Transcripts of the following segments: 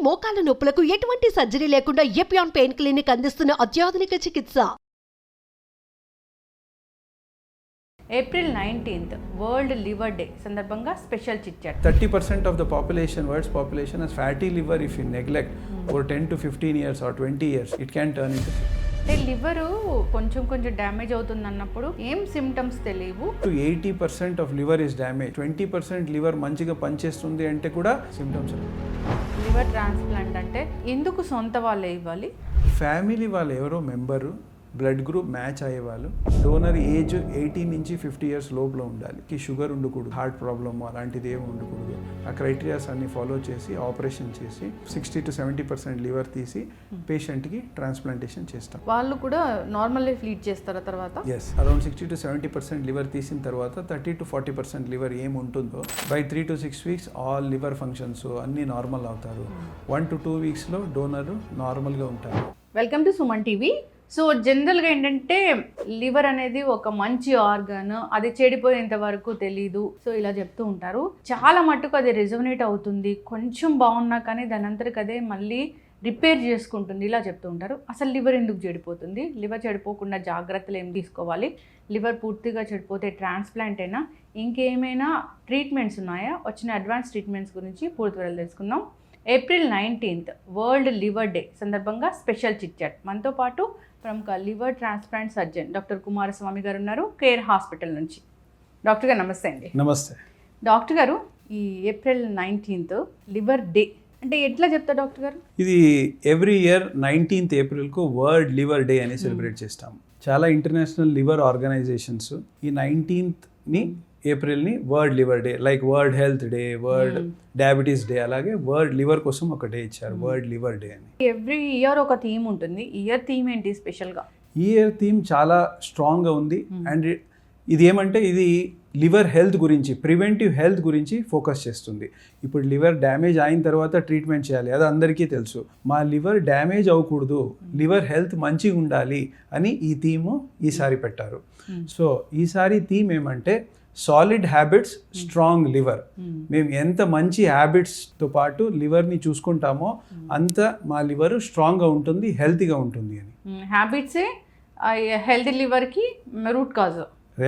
మోకాల నొప్పులకు ఎటువంటి సర్జరీ లేకుండా ఎపియాన్ పెయిన్ క్లినిక్ అందిస్తున్న అత్యాధునిక చికిత్స. April 19th world liver day సందర్భంగా special chit chat. 30% of the population, world's population, has fatty liver. If you neglect for 10 to 15 years or 20 years, it can turn into అంటే liver కొంచెం damage అవుతుంది అన్నప్పుడు ఏం symptoms తెలియవు. to 80% of liver is damaged. 20% liver మంచిగా పనిచేస్తుంది అంటే కూడా సిమ్టమ్స్. లివర్ ట్రాన్స్ప్లాంట్ అంటే ఎందుకు సొంత వాళ్ళే ఇవ్వాలి? ఫ్యామిలీ వాళ్ళు ఎవరో మెంబరు బ్లడ్ గ్రూప్ మ్యాచ్ అయ్యేవాళ్ళు, డోనర్ ఏజ్ 18 నుంచి 50 ఇయర్స్ లోపల ఉండాలి, షుగర్ ఉండకూడదు, హార్ట్ ప్రాబ్లమ్ అలాంటిది ఏమి ఉండకూడదు. ఆ క్రైటీరియాస్ అన్ని ఫాలో చేసి ఆపరేషన్ చేసి 60 to 70% లివర్ తీసి పేషెంట్కి ట్రాన్స్ప్లాంటేషన్ చేస్తాం. వాళ్ళు కూడా నార్మల్ లైఫ్ లీడ్ చేస్తారా తర్వాత? ఎస్, అరౌండ్ 60 to 70% లివర్ తీసిన తర్వాత 30 to 40% లివర్ ఏం ఉంటుందో by 3 to 6 weeks all liver functions అన్నీ నార్మల్ అవుతారు. 1 to 2 వీక్స్లో డోనర్ నార్మల్గా ఉంటారు. Welcome to Suman TV. So జనరల్గా ఏంటంటే లివర్ అనేది ఒక మంచి ఆర్గాన్, అది చెడిపోయేంత వరకు తెలీదు, సో ఇలా చెప్తూ ఉంటారు. చాలా మట్టుకు అది రెజొనేట్ అవుతుంది, కొంచెం బాగున్నా కానీ దాని అంతటికి అదే మళ్ళీ రిపేర్ చేసుకుంటుంది, ఇలా చెప్తూ ఉంటారు. అసలు లివర్ ఎందుకు చెడిపోతుంది? లివర్ చెడిపోకుండా జాగ్రత్తలు ఏం తీసుకోవాలి? లివర్ పూర్తిగా చెడిపోతే ట్రాన్స్ప్లాంట్ అయినా ఇంకేమైనా ట్రీట్మెంట్స్ ఉన్నాయా? వచ్చిన అడ్వాన్స్ ట్రీట్మెంట్స్ గురించి పూర్తి వివరాలు తెలుసుకుందాం. April 19th world liver day సందర్భంగా స్పెషల్ చిట్ చాట్. మనతో పాటు ప్రముఖ liver transplant surgeon doctor Kumaraswamy గారు ఉన్నారు, కేర్ హాస్పిటల్ నుంచి. డాక్టర్ గారు నమస్తే అండి. నమస్తే డాక్టర్ గారు, ఈ ఏప్రిల్ 19th లివర్ డే అంటే ఎట్లా చెప్తారు డాక్టర్ గారు? ఇది ఎవ్రీ ఇయర్ 19th ఏప్రిల్కు వరల్డ్ లివర్ డే అని సెలబ్రేట్ చేస్తాం. చాలా ఇంటర్నేషనల్ లివర్ ఆర్గనైజేషన్స్ ఈ 19th ఏప్రిల్ని world liver day, like world health day, world diabetes day, అలాగే వరల్డ్ లివర్ కోసం ఒక డే ఇచ్చారు, వరల్డ్ లివర్ డే అని. ఎవ్రీ ఇయర్ ఒక థీమ్ ఉంటుంది. ఇయర్ థీమ్ ఏంటి స్పెషల్గా? ఈ ఇయర్ థీమ్ చాలా స్ట్రాంగ్గా ఉంది. అండ్ ఇది ఏమంటే ఇది లివర్ హెల్త్ గురించి, ప్రివెంటివ్ హెల్త్ గురించి ఫోకస్ చేస్తుంది. ఇప్పుడు లివర్ డ్యామేజ్ అయిన తర్వాత ట్రీట్మెంట్ చేయాలి, అది అందరికీ తెలుసు. మా లివర్ డ్యామేజ్ అవ్వకూడదు, లివర్ హెల్త్ మంచిగా ఉండాలి అని ఈ థీము ఈసారి పెట్టారు. సో ఈసారి థీమ్ ఏమంటే సాలిడ్ హ్యాబిట్స్ స్ట్రాంగ్ లివర్. మేము ఎంత మంచి హ్యాబిట్స్తో పాటు లివర్ని చూసుకుంటామో అంత మా లివర్ స్ట్రాంగ్గా ఉంటుంది, హెల్తీగా ఉంటుంది అని. హ్యాబిట్సే హెల్తీ లివర్కి root cause.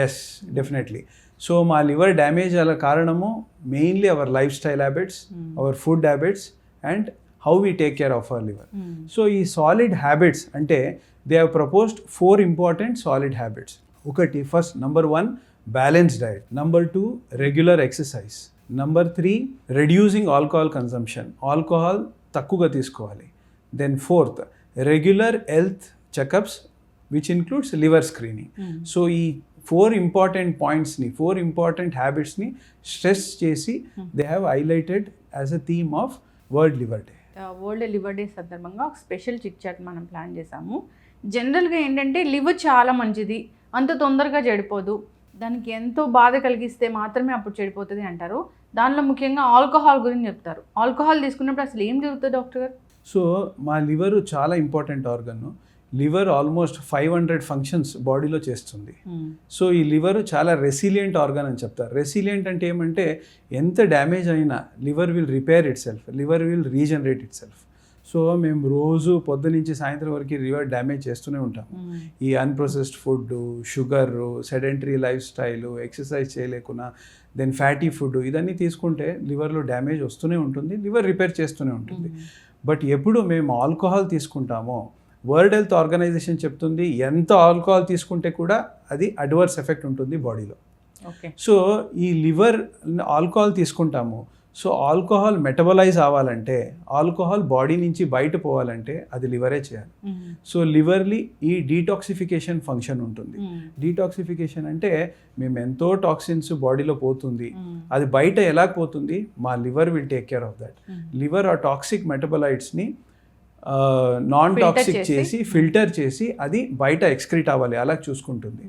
Yes, definitely. So మా లివర్ డ్యామేజ్ అలా కారణము mainly our life style habits, our food habits and how we take care of our liver. So ఈ సాలిడ్ హ్యాబిట్స్ అంటే they have proposed 4 important solid habits. ఒకటి, first number 1 balance diet, number 2 regular exercise, number 3 reducing alcohol consumption, alcohol తక్కువగా తీసుకోవాలి. Then 4th regular health checkups which includes liver screening. So ఈ 4 important పాయింట్స్ని, 4 important హ్యాబిట్స్ని stress చేసి they have highlighted as a theme of world liver day. World liver day సందర్భంగా ఒక special chit chat మనం plan చేసాము. జనరల్గా ఏంటంటే లివర్ చాలా మంచిది, అంత తొందరగా చెడిపోదు, దానికి ఎంతో బాధ కలిగిస్తే మాత్రమే అప్పుడు చెడిపోతుంది అంటారు. దానిలో ముఖ్యంగా ఆల్కహాల్ గురించి చెప్తారు. ఆల్కహాల్ తీసుకున్నప్పుడు అసలు ఏం జరుగుతుంది డాక్టర్ గారు? సో మా లివర్ చాలా important organ. Liver almost 500 functions బాడీలో చేస్తుంది. సో ఈ లివర్ చాలా రెసిలియంట్ ఆర్గన్ అని చెప్తారు. రెసిలియంట్ అంటే ఏమంటే ఎంత డ్యామేజ్ అయినా liver will repair it self, liver will regenerate it self. So మేము రోజు పొద్దు నుంచి సాయంత్రం వరకు లివర్ డ్యామేజ్ చేస్తూనే ఉంటాము. ఈ unprocessed food, sugar, sedentary life style, exercise చేయలేకున్నా, దెన్ ఫ్యాటీ ఫుడ్, ఇదన్నీ తీసుకుంటే లివర్లో డ్యామేజ్ వస్తూనే ఉంటుంది, లివర్ రిపేర్ చేస్తూనే ఉంటుంది. బట్ ఎప్పుడు మేము ఆల్కహాల్ తీసుకుంటామో వరల్డ్ హెల్త్ ఆర్గనైజేషన్ చెప్తుంది ఎంత ఆల్కహాల్ తీసుకుంటే కూడా అది అడ్వర్స్ ఎఫెక్ట్ ఉంటుంది బాడీలో. సో ఈ లివర్ ఆల్కహాల్ తీసుకుంటాము, సో ఆల్కహాల్ మెటబలైజ్ అవ్వాలంటే, ఆల్కహాల్ బాడీ నుంచి బయట పోవాలంటే అది లివరే చేయాలి. సో లివర్లీ ఈ డీటాక్సిఫికేషన్ ఫంక్షన్ ఉంటుంది. డీటాక్సిఫికేషన్ అంటే మేము ఎంతో టాక్సిన్స్ బాడీలో పోతుంది, అది బయట ఎలా పోతుంది, మా liver will take care of that. Liver ఆ టాక్సిక్ మెటబలైట్స్ని నాన్ టాక్సిక్ చేసి ఫిల్టర్ చేసి అది బయట ఎక్స్క్రీట్ అవ్వాలి, అలా చూసుకుంటుంది.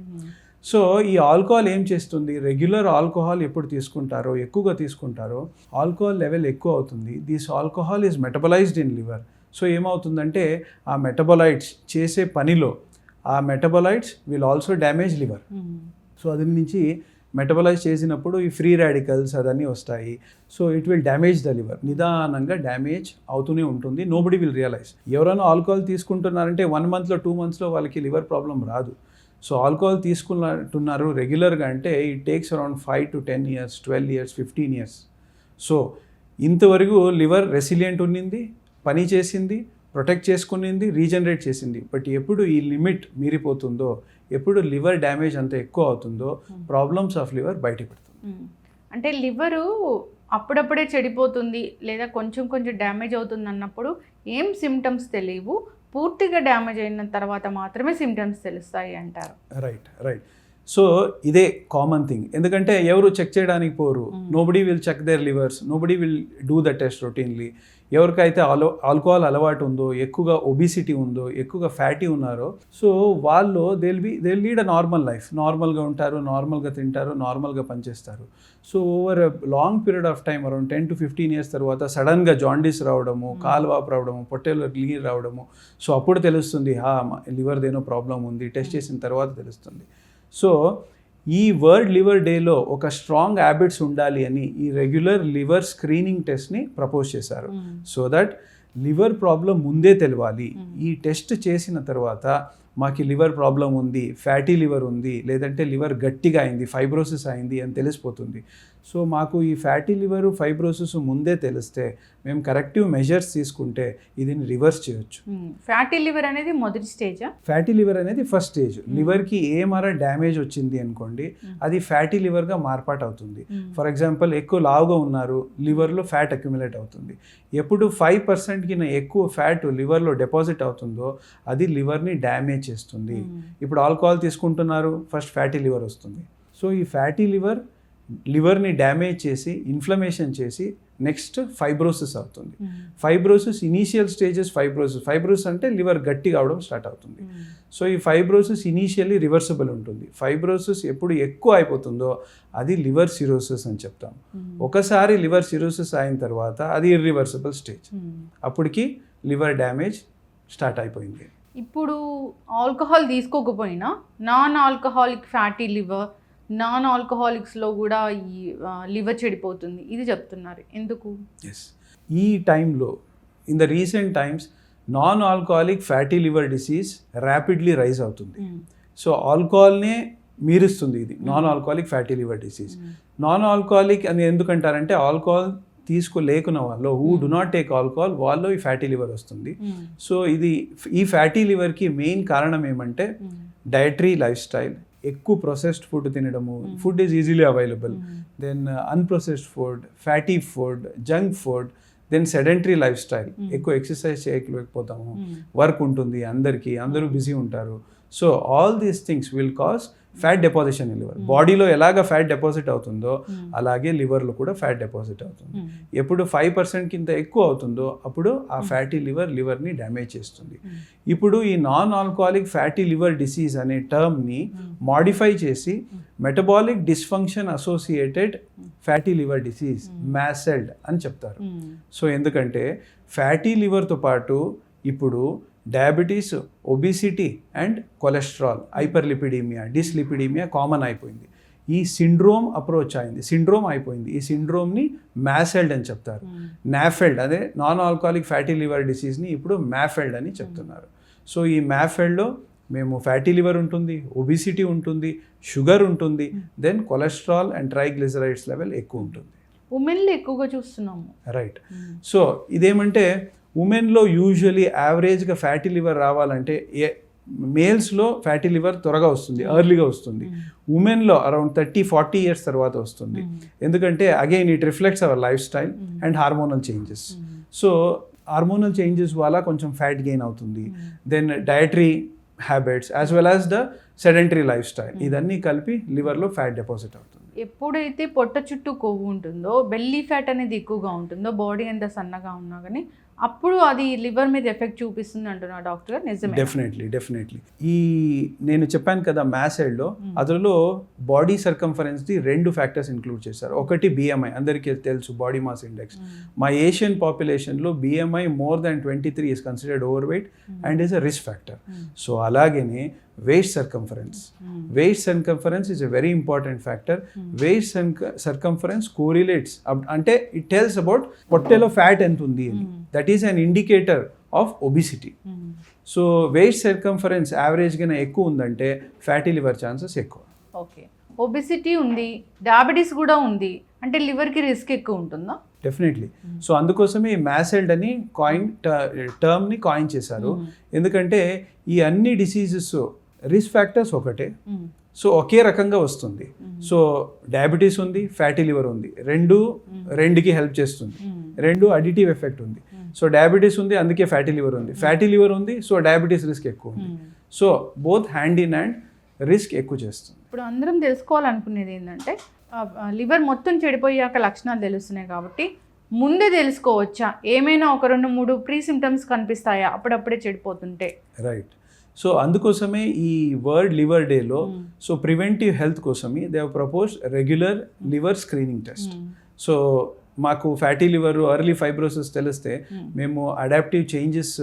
సో ఈ ఆల్కహాల్ ఏం చేస్తుంది, రెగ్యులర్ ఆల్కహాల్ ఎప్పుడు తీసుకుంటారో, ఎక్కువగా తీసుకుంటారో ఆల్కహాల్ లెవెల్ ఎక్కువ అవుతుంది. This alcohol is metabolized in liver. So ఏమవుతుందంటే ఆ మెటబలైట్స్ చేసే పనిలో ఆ metabolites will also damage liver. So అది నుంచి మెటబలైజ్ చేసినప్పుడు ఈ ఫ్రీ రాడికల్స్ అదన్నీ వస్తాయి. So it will damage the liver. నిదానంగా డ్యామేజ్ అవుతూనే ఉంటుంది. Nobody will realize. ఎవరైనా ఆల్కహాల్ తీసుకుంటున్నారంటే 1 monthలో 2 monthsలో వాళ్ళకి లివర్ ప్రాబ్లం రాదు. సో ఆల్కహాల్ తీసుకుంటున్నారు రెగ్యులర్గా అంటే it takes around 5 to 10 years, 12 years, 15 years. So ఇంతవరకు లివర్ రెసిలియంట్ ఉన్నింది, పని చేసింది, ప్రొటెక్ట్ చేసుకునింది, రీజనరేట్ చేసింది. బట్ ఎప్పుడు ఈ లిమిట్ మీరిపోతుందో, ఎప్పుడు లివర్ డ్యామేజ్ అంత ఎక్కువ అవుతుందో ప్రాబ్లమ్స్ ఆఫ్ లివర్ బయటపడుతుంది. అంటే లివరు అప్పుడప్పుడే చెడిపోతుంది లేదా కొంచెం కొంచెం డ్యామేజ్ అవుతుంది అన్నప్పుడు ఏం సిమ్టమ్స్ తెలియవు, పూర్తిగా డ్యామేజ్ అయిన తర్వాత మాత్రమే సిమ్టమ్స్ తెలుస్తాయి అంటారు. రైట్. సో ఇదే కామన్ థింగ్. ఎందుకంటే ఎవరు చెక్ చేయడానికి పోరు. Nobody will check their livers, nobody will do the test routinely. ఎవరికైతే ఆల్కహాల్ అలవాటు ఉందో, ఎక్కువగా ఒబిసిటీ ఉందో, ఎక్కువగా ఫ్యాటీ ఉన్నారో, సో వాళ్ళు they lead a normal life. నార్మల్గా ఉంటారు, నార్మల్గా తింటారు, నార్మల్గా పనిచేస్తారు. So over long period of time around 10 to 15 years తర్వాత సడన్గా జాండీస్ రావడము, కాలువాపు రావడము, పొట్టేలో నీరు రావడము. సో అప్పుడు తెలుస్తుంది లివర్దేనో ప్రాబ్లం ఉంది, టెస్ట్ చేసిన తర్వాత తెలుస్తుంది. సో ఈ వరల్డ్ లివర్ డేలో ఒక స్ట్రాంగ్ హ్యాబిట్స్ ఉండాలి అని ఈ రెగ్యులర్ లివర్ స్క్రీనింగ్ టెస్ట్ని ప్రపోజ్ చేశారు. సో దట్ లివర్ ప్రాబ్లం ముందే తెలవాలి. ఈ టెస్ట్ చేసిన తర్వాత మాకు లివర్ ప్రాబ్లం ఉంది, ఫ్యాటీ లివర్ ఉంది, లేదంటే లివర్ గట్టిగా అయింది, ఫైబ్రోసిస్ అయింది అని తెలిసిపోతుంది. సో మాకు ఈ ఫ్యాటీ లివర్, ఫైబ్రోసిస్ ముందే తెలిస్తే మేము కరెక్టివ్ మెజర్స్ తీసుకుంటే ఇది రివర్స్ చేయొచ్చు. ఫ్యాటీ లివర్ అనేది మొదటి స్టేజా? ఫ్యాటీ లివర్ అనేది ఫస్ట్ స్టేజ్. లివర్కి ఏమారా డ్యామేజ్ వచ్చింది అనుకోండి, అది ఫ్యాటీ లివర్గా మార్పాటు అవుతుంది. ఫర్ ఎగ్జాంపుల్ ఎక్కువ లావుగా ఉన్నారు, లివర్లో ఫ్యాట్ అక్యుములేట్ అవుతుంది. ఎప్పుడు 5% కింద ఎక్కువ ఫ్యాట్ లివర్లో డిపాజిట్ అవుతుందో అది లివర్ని డ్యామేజ్ చేస్తుంది. ఇప్పుడు ఆల్కహాల్ తీసుకుంటున్నారు, ఫస్ట్ ఫ్యాటీ లివర్ వస్తుంది. సో ఈ ఫ్యాటీ లివర్ని డ్యామేజ్ చేసి ఇన్ఫ్లమేషన్ చేసి నెక్స్ట్ ఫైబ్రోసిస్ అవుతుంది. ఫైబ్రోసిస్ ఇనీషియల్ స్టేజెస్ ఫైబ్రోసిస్ అంటే లివర్ గట్టి కావడం స్టార్ట్ అవుతుంది. సో ఈ ఫైబ్రోసిస్ ఇనీషియల్లీ రివర్సిబుల్ ఉంటుంది. ఫైబ్రోసిస్ ఎప్పుడు ఎక్కువ అయిపోతుందో అది లివర్ సిరోసిస్ అని చెప్తాం. ఒకసారి లివర్ సిరోసిస్ అయిన తర్వాత అది ఇర్రివర్సిబుల్ స్టేజ్. అప్పటికి లివర్ డ్యామేజ్ స్టార్ట్ అయిపోయింది. ఇప్పుడు ఆల్కహాల్ తీసుకోకపోయినా non alcoholic fatty liver, non ఆల్కహాలిక్స్లో కూడా ఈ లివర్ చెడిపోతుంది ఇది చెప్తున్నారు. ఎందుకు? ఈ టైంలో in the recent times non alcoholic fatty liver disease rapidly rise అవుతుంది. సో ఆల్కహాల్నే మీరుస్తుంది ఇది non alcoholic fatty liver disease. Non alcoholic అని ఎందుకంటారంటే ఆల్కహాల్ తీసుకోలేకున్న వాళ్ళు who do not take alcohol వాళ్ళు ఈ ఫ్యాటీ లివర్ వస్తుంది. సో ఈ ఫ్యాటీ లివర్కి మెయిన్ కారణం ఏమంటే డయటరీ లైఫ్ స్టైల్, ఎక్కువ ప్రొసెస్డ్ ఫుడ్ తినడము, food is easily available, then unprocessed food, fatty food, junk food, then sedentary life style, ఎక్కువ ఎక్సర్సైజ్ చేయలేకపోతాము, వర్క్ ఉంటుంది అందరికీ, అందరూ బిజీ ఉంటారు. So all these things will cause fat deposition in liver. బాడీలో ఎలాగ ఫ్యాట్ డిపాజిట్ అవుతుందో అలాగే లివర్లో కూడా ఫ్యాట్ డిపాజిట్ అవుతుంది. ఎప్పుడు 5% కింద ఎక్కువ అవుతుందో అప్పుడు ఆ ఫ్యాటీ లివర్ని డ్యామేజ్ చేస్తుంది. ఇప్పుడు ఈ non alcoholic fatty liver disease అనే టర్మ్ని మాడిఫై చేసి metabolic dysfunction associated fatty liver disease MASLD అని చెప్తారు. సో ఎందుకంటే ఫ్యాటీ లివర్తో పాటు ఇప్పుడు diabetes, obesity and cholesterol, hyperlipidemia, dyslipidemia common అయిపోయింది. ఈ సిండ్రోమ్ అయిపోయింది. ఈ సిండ్రోమ్ని మ్యాసెల్డ్ అని చెప్తారు. నాఫెల్డ్ అదే నాన్ ఆల్కహాలిక్ ఫ్యాటీ లివర్ డిసీజ్ని ఇప్పుడు మ్యాఫెల్డ్ అని చెప్తున్నారు. సో ఈ మ్యాఫెల్డ్లో మేము ఫ్యాటీ లివర్ ఉంటుంది, ఒబిసిటీ ఉంటుంది, షుగర్ ఉంటుంది, then cholesterol and triglycerides level ఎక్కువ ఉంటుంది. ఉమెన్లో ఎక్కువగా చూస్తున్నాము. రైట్. సో ఇదేమంటే ఉమెన్లో యూజువలీ యావరేజ్గా ఫ్యాటీ లివర్ రావాలంటే మేల్స్లో ఫ్యాటీ లివర్ త్వరగా వస్తుంది, ఎర్లీగా వస్తుంది. ఉమెన్లో అరౌండ్ 30-40 years తర్వాత వస్తుంది. ఎందుకంటే again it reflects our life style and hormonal changes. So hormonal changes వల్ల కొంచెం ఫ్యాట్ గెయిన్ అవుతుంది. Then dietary habits as well as the sedentary life style, ఇదన్నీ కలిపి లివర్లో ఫ్యాట్ డిపాజిట్ అవుతుంది. ఎప్పుడైతే పొట్ట చుట్టూ కొవ్వు ఉంటుందో, బెల్లీ ఫ్యాట్ అనేది ఎక్కువగా ఉంటుందో, బాడీ ఎంత సన్నగా ఉన్నా కానీ అప్పుడు అది లివర్ మీద ఎఫెక్ట్ చూపిస్తుంది అంటున్నారు డాక్టర్. నిజమే? డెఫినెట్లీ. ఈ నేను చెప్పాను కదా మ్యాసెల్డ్లో, అందులో బాడీ సర్కంఫరెన్స్ది 2 ఫ్యాక్టర్స్ ఇంక్లూడ్ చేశారు. ఒకటి BMI, అందరికీ తెలుసు బాడీ మాస్ ఇండెక్స్. మా ఏషియన్ పాపులేషన్లో BMI more than 23 is considered over weight and is a risk factor. So అలాగనే waist circumference. Waist circumference is a very important factor. Waist circumference correlates అంటే it tells about పొట్టలో fat ఎంత ఉంది అని. That is an indicator of obesity. So waist circumference యావరేజ్గా ఎక్కువ ఉందంటే fatty liver chances ఎక్కువ. ఓకే, ఒబిసిటీ ఉంది, డయాబెటీస్ కూడా ఉంది అంటే లివర్కి రిస్క్ ఎక్కువ ఉంటుందా? డెఫినెట్లీ. సో అందుకోసమే ఈ మ్యాసెల్డ్ అని టర్మ్ని కాయిన్ చేశారు. ఎందుకంటే ఈ అన్ని డిసీజెస్ రిస్క్ ఫ్యాక్టర్స్ ఒకటే, సో ఒకే రకంగా వస్తుంది. సో డయాబెటీస్ ఉంది, ఫ్యాటీ లివర్ ఉంది, రెండుకి హెల్ప్ చేస్తుంది, రెండు అడిటివ్ ఎఫెక్ట్ ఉంది. సో డయాబెటీస్ ఉంది అందుకే ఫ్యాటీ లివర్ ఉంది, ఫ్యాటీ లివర్ ఉంది సో డయాబెటీస్ రిస్క్ ఎక్కువ ఉంది. So both hand in hand risk ఎక్కువ చేస్తుంది. ఇప్పుడు అందరం తెలుసుకోవాలనుకునేది ఏంటంటే లివర్ మొత్తం చెడిపోయాక లక్షణాలు తెలుస్తున్నాయి కాబట్టి ముందే తెలుసుకోవచ్చా? ఏమైనా ఒక 2-3 ప్రీ సిమ్టమ్స్ కనిపిస్తాయా అప్పుడప్పుడే చెడిపోతుంటే? రైట్. సో అందుకోసమే ఈ వరల్డ్ లివర్ డేలో సో ప్రివెంటివ్ హెల్త్ కోసమే they have proposed regular liver screening test. So మాకు ఫ్యాటీ లివర్, ఎర్లీ ఫైబ్రోసిస్ తెలిస్తే మేము అడాప్టివ్ చేంజెస్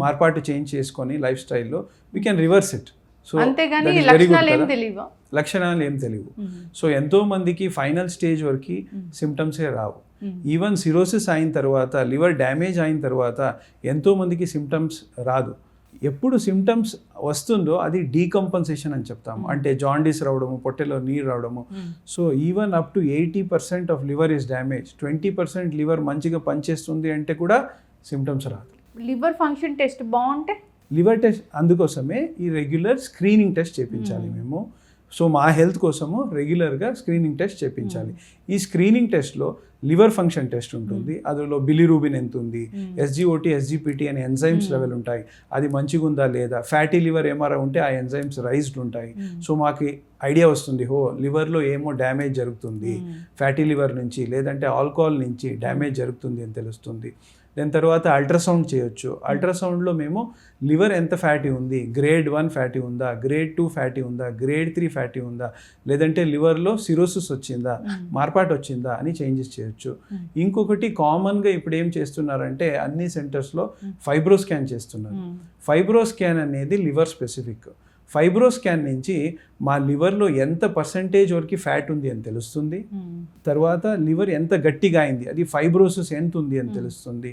మార్పాటు చేంజ్ చేసుకొని లైఫ్ స్టైల్లో we can reverse it. So అంతేగాని లక్షణాలు ఏం తెలియవు. లక్షణాలు ఏం తెలియవు. సో ఎంతో మందికి ఫైనల్ స్టేజ్ వరకు సిమ్టమ్సే రావు. ఈవెన్ సిరోసిస్ అయిన తర్వాత, లివర్ డ్యామేజ్ అయిన తర్వాత ఎంతో మందికి సిమ్టమ్స్ రాదు. ఎప్పుడు సిమ్టమ్స్ వస్తుందో అది డీకంపన్సేషన్ అని చెప్తాము. అంటే జాండీస్ రావడము, పొట్టెలో నీరు రావడము. So even up to 80% of liver is damage, 20% liver మంచిగా పనిచేస్తుంది అంటే కూడా సిమ్టమ్స్ రాదు. లివర్ ఫంక్షన్ టెస్ట్ బాగుంటే లివర్ టెస్ట్ అందుకోసమే ఈ రెగ్యులర్ స్క్రీనింగ్ టెస్ట్ చేయించాలి మేము. సో మా హెల్త్ కోసము రెగ్యులర్గా స్క్రీనింగ్ టెస్ట్ చేయించాలి. ఈ స్క్రీనింగ్ టెస్ట్లో లివర్ ఫంక్షన్ టెస్ట్ ఉంటుంది, అందులో బిలిరూబిన్ ఎంత ఉంది, ఎస్జిఓటి, ఎస్జిపిటి అనే ఎంజైమ్స్ లెవెల్ ఉంటాయి, అది మంచిగా ఉందా లేదా. ఫ్యాటీ లివర్ ఏమారా ఉంటే ఆ ఎంజైమ్స్ రైజ్డ్ ఉంటాయి. సో మాకు ఐడియా వస్తుంది, లివర్లో ఏమో డ్యామేజ్ జరుగుతుంది, ఫ్యాటీ లివర్ నుంచి లేదంటే ఆల్కహాల్ నుంచి డ్యామేజ్ జరుగుతుంది అని తెలుస్తుంది. దాని తర్వాత అల్ట్రాసౌండ్ చేయొచ్చు. అల్ట్రాసౌండ్లో మేము లివర్ ఎంత ఫ్యాటీ ఉంది, గ్రేడ్ 1 ఫ్యాటీ ఉందా, గ్రేడ్ 2 ఫ్యాటీ ఉందా, గ్రేడ్ 3 ఫ్యాటీ ఉందా, లేదంటే లివర్లో సిరోసిస్ వచ్చిందా, మార్పాటు వచ్చిందా అని చేంజెస్ చేయొచ్చు. ఇంకొకటి కామన్గా ఇప్పుడు ఏం చేస్తున్నారంటే అన్ని సెంటర్స్లో ఫైబ్రో స్కాన్ చేస్తున్నారు. ఫైబ్రో స్కాన్ అనేది లివర్ స్పెసిఫిక్. ఫైబ్రో స్కాన్ నుంచి మా లివర్లో ఎంత పర్సంటేజ్ వరకు ఫ్యాట్ ఉంది అని తెలుస్తుంది. తర్వాత లివర్ ఎంత గట్టిగా అయింది, అది ఫైబ్రోసిస్ ఎంత ఉంది అని తెలుస్తుంది.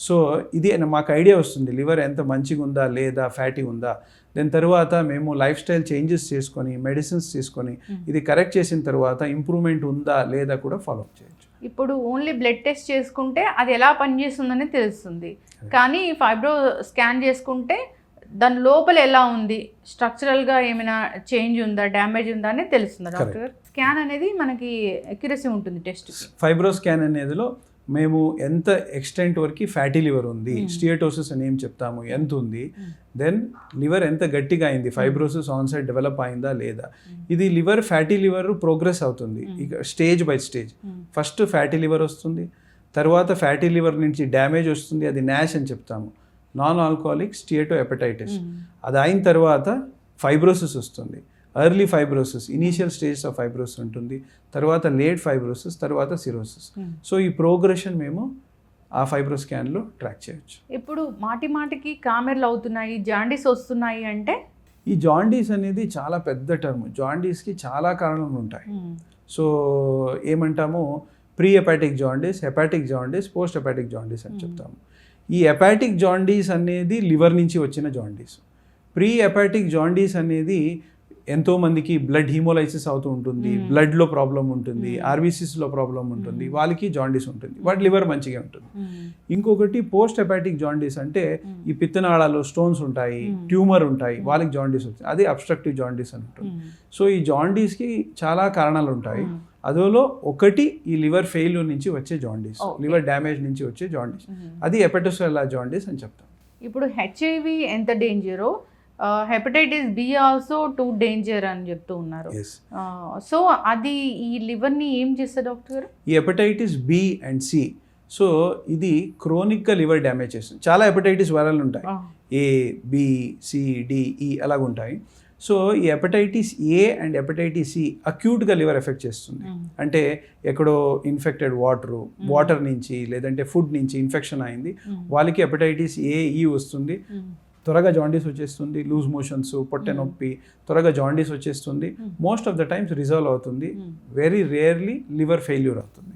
సో ఇది మాకు ఐడియా వస్తుంది లివర్ ఎంత మంచిగా ఉందా లేదా, ఫ్యాటీ ఉందా. దాని తర్వాత మేము లైఫ్ స్టైల్ చేంజెస్ చేసుకొని, మెడిసిన్స్ తీసుకొని ఇది కరెక్ట్ చేసిన తర్వాత ఇంప్రూవ్మెంట్ ఉందా లేదా కూడా ఫాలో అప్ చేయొచ్చు. ఇప్పుడు ఓన్లీ బ్లడ్ టెస్ట్ చేసుకుంటే అది ఎలా పనిచేస్తుందని తెలుస్తుంది, కానీ ఫైబ్రో స్కాన్ చేసుకుంటే దాని లోపల ఎలా ఉంది, స్ట్రక్చరల్గా ఏమైనా చేంజ్ ఉందా, డ్యామేజ్ ఉందా అని తెలుస్తుంది. డాక్టర్ స్కాన్ అనేది మనకి అక్యురసీ ఉంటుంది టెస్ట్. ఫైబ్రో స్కాన్ అనేదిలో మేము ఎంత ఎక్స్టెంట్ వరకు ఫ్యాటీ లివర్ ఉంది, స్టియటోసిస్ అని ఏం చెప్తాము, ఎంత ఉంది, దెన్ లివర్ ఎంత గట్టిగా అయింది, ఫైబ్రోసిస్ ఆన్సైడ్ డెవలప్ అయిందా లేదా. ఇది లివర్ ఫ్యాటీ లివర్ ప్రోగ్రెస్ అవుతుంది ఇక stage by stage. First fatty liver వస్తుంది, తర్వాత ఫ్యాటీ లివర్ నుంచి డ్యామేజ్ వస్తుంది, అది నాష్ అని చెప్తాము, నాన్ ఆల్కహాలిక్ స్టియటో హెపటైటిస్. అది అయిన తర్వాత ఫైబ్రోసిస్ వస్తుంది, early fibrosis, initial stage of fibrosis ఉంటుంది, తర్వాత లేట్ ఫైబ్రోసిస్, తర్వాత సిరోసిస్. సో ఈ ప్రోగ్రెషన్ మేము ఆ ఫైబ్రో స్కాన్లో ట్రాక్ చేయొచ్చు. ఇప్పుడు మాటికి కామెర్లు అవుతున్నాయి, జాండీస్ వస్తున్నాయి అంటే ఈ జాండీస్ అనేది చాలా పెద్ద టర్మ్. జాండీస్కి చాలా కారణాలు ఉంటాయి. సో ఏమంటాము, pre hepatic jaundice, hepatic jaundice, post hepatic jaundice అని చెప్తాము. ఈ హెపాటిక్ జాండీస్ అనేది లివర్ నుంచి వచ్చిన జాండీస్. ప్రీ హెపాటిక్ జాండీస్ అనేది ఎంతోమందికి బ్లడ్ హీమోలైసిస్ అవుతూ ఉంటుంది, బ్లడ్లో ప్రాబ్లం ఉంటుంది, ఆర్బీసీస్లో ప్రాబ్లం ఉంటుంది, వాళ్ళకి జాండీస్ ఉంటుంది, వాటి లివర్ మంచిగా ఉంటుంది. ఇంకొకటి పోస్ట్ హెపాటిక్ జాండీస్ అంటే ఈ పిత్తనాళాలు స్టోన్స్ ఉంటాయి, ట్యూమర్ ఉంటాయి, వాళ్ళకి జాండీస్ వస్తుంది, అది అబ్స్ట్రక్టివ్ జాండీస్ అని ఉంటుంది. సో ఈ జాండీస్కి చాలా కారణాలు ఉంటాయి. అదోలో ఒకటి ఈ లివర్ ఫెయిల్యూర్ నుంచి వచ్చే జాండీస్, లివర్ డ్యామేజ్ నుంచి వచ్చే జాండీస్, అది హెపటోసెల్యులార్ జాండీస్ అని చెప్తాం. ఇప్పుడు హెచ్ఐవి ఎంత డేంజరో, hepatitis B also too danger అని చెప్తూ ఉన్నారు. సో అది ఈ లివర్ని ఏం చేస్తుంది డాక్టర్ గారు? ఈ hepatitis B and C, so ఇది క్రోనిక్గా లివర్ డ్యామేజ్ చేస్తుంది. చాలా హెపటైటిస్ వైరల్ ఉంటాయి, ఏ, బి, సి, డి, ఈ అలాగుంటాయి. సో ఈ hepatitis A and hepatitis C అక్యూట్గా లివర్ ఎఫెక్ట్ చేస్తుంది. అంటే ఎక్కడో ఇన్ఫెక్టెడ్ వాటర్ నుంచి లేదంటే ఫుడ్ నుంచి ఇన్ఫెక్షన్ అయింది, వాళ్ళకి హెపటైటిస్ ఏ, ఈ వస్తుంది. త్వరగా జాండీస్ వచ్చేస్తుంది, లూజ్ మోషన్స్, పొట్టె నొప్పి, త్వరగా జాండీస్ వచ్చేస్తుంది. Most of the times resolve అవుతుంది. వెరీ రేర్లీ లివర్ ఫెయిల్యూర్ అవుతుంది.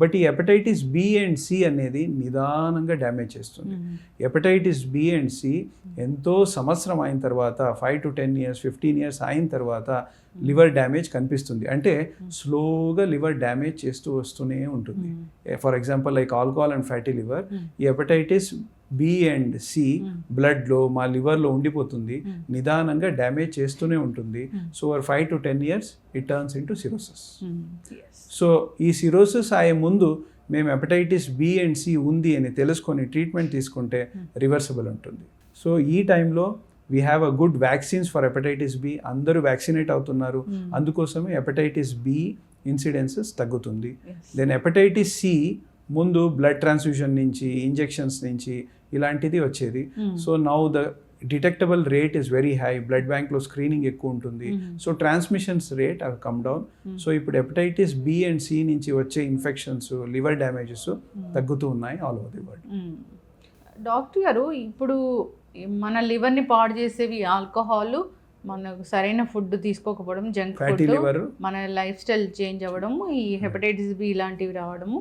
బట్ ఈ హెపటైటిస్ బి అండ్ సి అనేది నిదానంగా డ్యామేజ్ చేస్తుంది. హెపటైటిస్ బి అండ్ సి ఎంతో సంవత్సరం అయిన తర్వాత 5 to 10 years 15 years అయిన తర్వాత లివర్ డ్యామేజ్ కనిపిస్తుంది. అంటే స్లోగా లివర్ డ్యామేజ్ చేస్తూ వస్తూనే ఉంటుంది. For example like alcohol and fatty liver, ఈ హెపటైటిస్ బి అండ్ సి బ్లడ్లో మా లివర్లో ఉండిపోతుంది, నిదానంగా డ్యామేజ్ చేస్తూనే ఉంటుంది. So over 5 to 10 years it turns into cirrhosis. So ఈ సిరోసిస్ అయ్యే ముందు మేము హెపటైటిస్ బి అండ్ సి ఉంది అని తెలుసుకొని ట్రీట్మెంట్ తీసుకుంటే రివర్సిబుల్ ఉంటుంది. సో ఈ టైంలో we have a good vaccines for hepatitis B. అందరూ వ్యాక్సినేట్ అవుతున్నారు, అందుకోసమే హెపటైటిస్ బి ఇన్సిడెన్సెస్ తగ్గుతుంది. దెన్ హెపటైటిస్ సి ముందు బ్లడ్ ట్రాన్స్ఫ్యూషన్ నుంచి, ఇంజెక్షన్స్ నుంచి ఇలాంటిది వచ్చేది. So now the detectable rate is very high. Blood బ్యాంక్లో స్క్రీనింగ్ ఎక్కువ ఉంటుంది. సో ట్రాన్స్మిషన్స్ రేట్ అవి కమ్ డౌన్. సో ఇప్పుడు హెపటైటిస్ బి అండ్ సి నుంచి వచ్చే ఇన్ఫెక్షన్స్, లివర్ డ్యామేజెస్ తగ్గుతూ ఉన్నాయి all over the world. Doctor గారు, ఇప్పుడు మన లివర్ని పాడు చేసేవి ఆల్కహాల్, మనకు సరైన ఫుడ్ తీసుకోకపోవడం, జంక్ ఫుడ్, మన లైఫ్ స్టైల్ చేంజ్ అవ్వడము, ఈ హెపటైటిస్ బి ఇలాంటివి రావడము,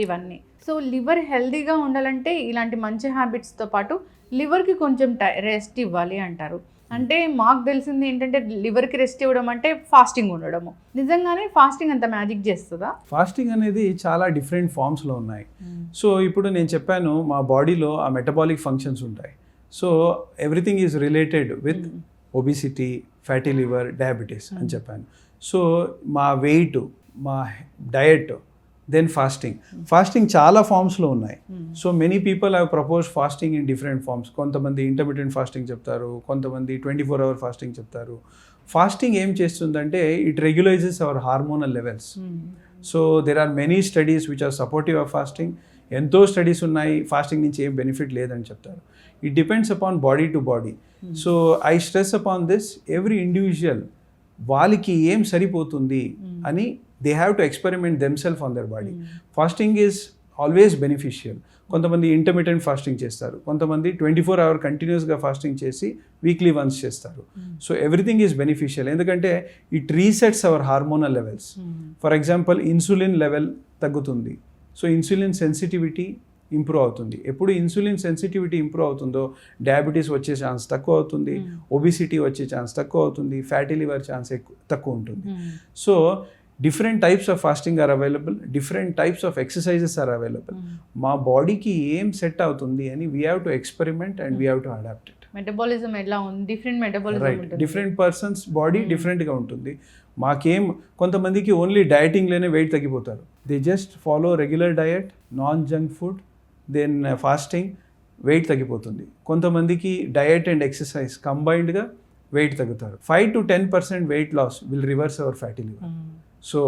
ఇవన్నీ. సో లివర్ హెల్తీగా ఉండాలంటే ఇలాంటి మంచి హ్యాబిట్స్తో పాటు లివర్కి కొంచెం రెస్ట్ ఇవ్వాలి అంటారు. అంటే మాకు తెలిసింది ఏంటంటే లివర్కి రెస్ట్ ఇవ్వడం అంటే ఫాస్టింగ్ ఉండడము. నిజంగానే ఫాస్టింగ్ అంత మ్యాజిక్ చేస్తుందా? ఫాస్టింగ్ అనేది చాలా డిఫరెంట్ ఫామ్స్లో ఉన్నాయి. సో ఇప్పుడు నేను చెప్పాను మా బాడీలో ఆ మెటబాలిక్ ఫంక్షన్స్ ఉంటాయి. So everything is related with obesity, fatty liver, diabetes అని చెప్పాను. సో మా వెయిట్, మా డయట్, దెన్ ఫాస్టింగ్ చాలా ఫామ్స్లో ఉన్నాయి. So many people have propose fasting in different forms. కొంతమంది ఇంటర్మిటెంట్ ఫాస్టింగ్ చెప్తారు, కొంతమంది 24 hour ఫాస్టింగ్ చెప్తారు. ఫాస్టింగ్ ఏం చేస్తుందంటే it regularizes our hormonal levels. So there are many studies which are supportive of fasting. ఎంతో స్టడీస్ ఉన్నాయి ఫాస్టింగ్ నుంచి ఏం బెనిఫిట్ లేదని చెప్తారు. It depends upon body to body. So I stress upon this, every individual వాళ్ళకి ఏం సరిపోతుంది అని they have to experiment themselves on their body. Fasting is always beneficial. కొంతమంది ఇంటర్మిటెంట్ ఫాస్టింగ్ చేస్తారు, కొంతమంది 24 hour కంటిన్యూస్గా ఫాస్టింగ్ చేసి వీక్లీ వన్స్ చేస్తారు. సో ఎవ్రీథింగ్ ఈజ్ బెనిఫిషియల్, ఎందుకంటే it resets our hormonal levels. For example insulin level తగ్గుతుంది. So insulin sensitivity improve అవుతుంది. ఎప్పుడు ఇన్సులిన్ సెన్సిటివిటీ ఇంప్రూవ్ అవుతుందో డయాబెటీస్ వచ్చే ఛాన్స్ తక్కువ అవుతుంది, ఒబిసిటీ వచ్చే ఛాన్స్ తక్కువ అవుతుంది, ఫ్యాటీ లివర్ ఛాన్స్ తక్కువ ఉంటుంది. So different types of fasting are available, different types of exercises are available. మా బాడీకి ఏం సెట్ అవుతుంది అని we have to experiment and we have to adapt it. Metabolism ఎలా ఉంది, డిఫరెంట్ మెటబాలిజం ఉంటుంది, డిఫరెంట్ పర్సన్స్ బాడీ డిఫరెంట్గా ఉంటుంది. మాకేం కొంతమందికి ఓన్లీ డయటింగ్లోనే వెయిట్ తగ్గిపోతారు. They just follow regular diet, non junk food, then fasting, weight తగ్గిపోతుంది. కొంతమందికి డయట్ అండ్ ఎక్సర్సైజ్ కంబైన్డ్గా వెయిట్ తగ్గుతారు. 5 to 10% weight loss will reverse our fatty liver. So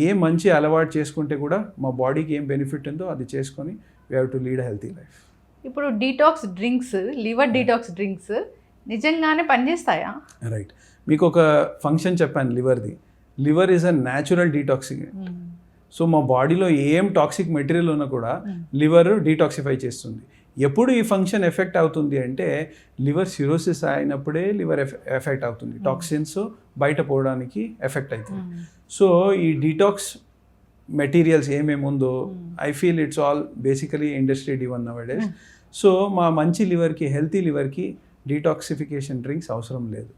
ఏ మంచి అలవాటు చేసుకుంటే కూడా మా బాడీకి ఏం బెనిఫిట్ ఉందో అది చేసుకొని we have to lead healthy life. ఇప్పుడు detox drinks, liver detox drinks నిజంగానే పనిచేస్తాయా? రైట్, మీకు ఒక ఫంక్షన్ చెప్పాను లివర్ది. Liver is a natural detoxing. So మా బాడీలో ఏం టాక్సిక్ మెటీరియల్ ఉన్నా కూడా లివర్ డీటాక్సిఫై చేస్తుంది. ఎప్పుడు ఈ ఫంక్షన్ ఎఫెక్ట్ అవుతుంది అంటే లివర్ సిరోసిస్ అయినప్పుడే లివర్ ఎఫెక్ట్ అవుతుంది. టాక్సిన్స్ బయట పోవడానికి ఎఫెక్ట్ అవుతుంది. సో ఈ డీటాక్స్ మెటీరియల్స్ ఏమేమి ఉందో I feel it's all basically industry driven నౌడేస్. So మా మంచి లివర్కి, హెల్తీ లివర్కి డీటాక్సిఫికేషన్ డ్రింక్స్ అవసరం లేదు.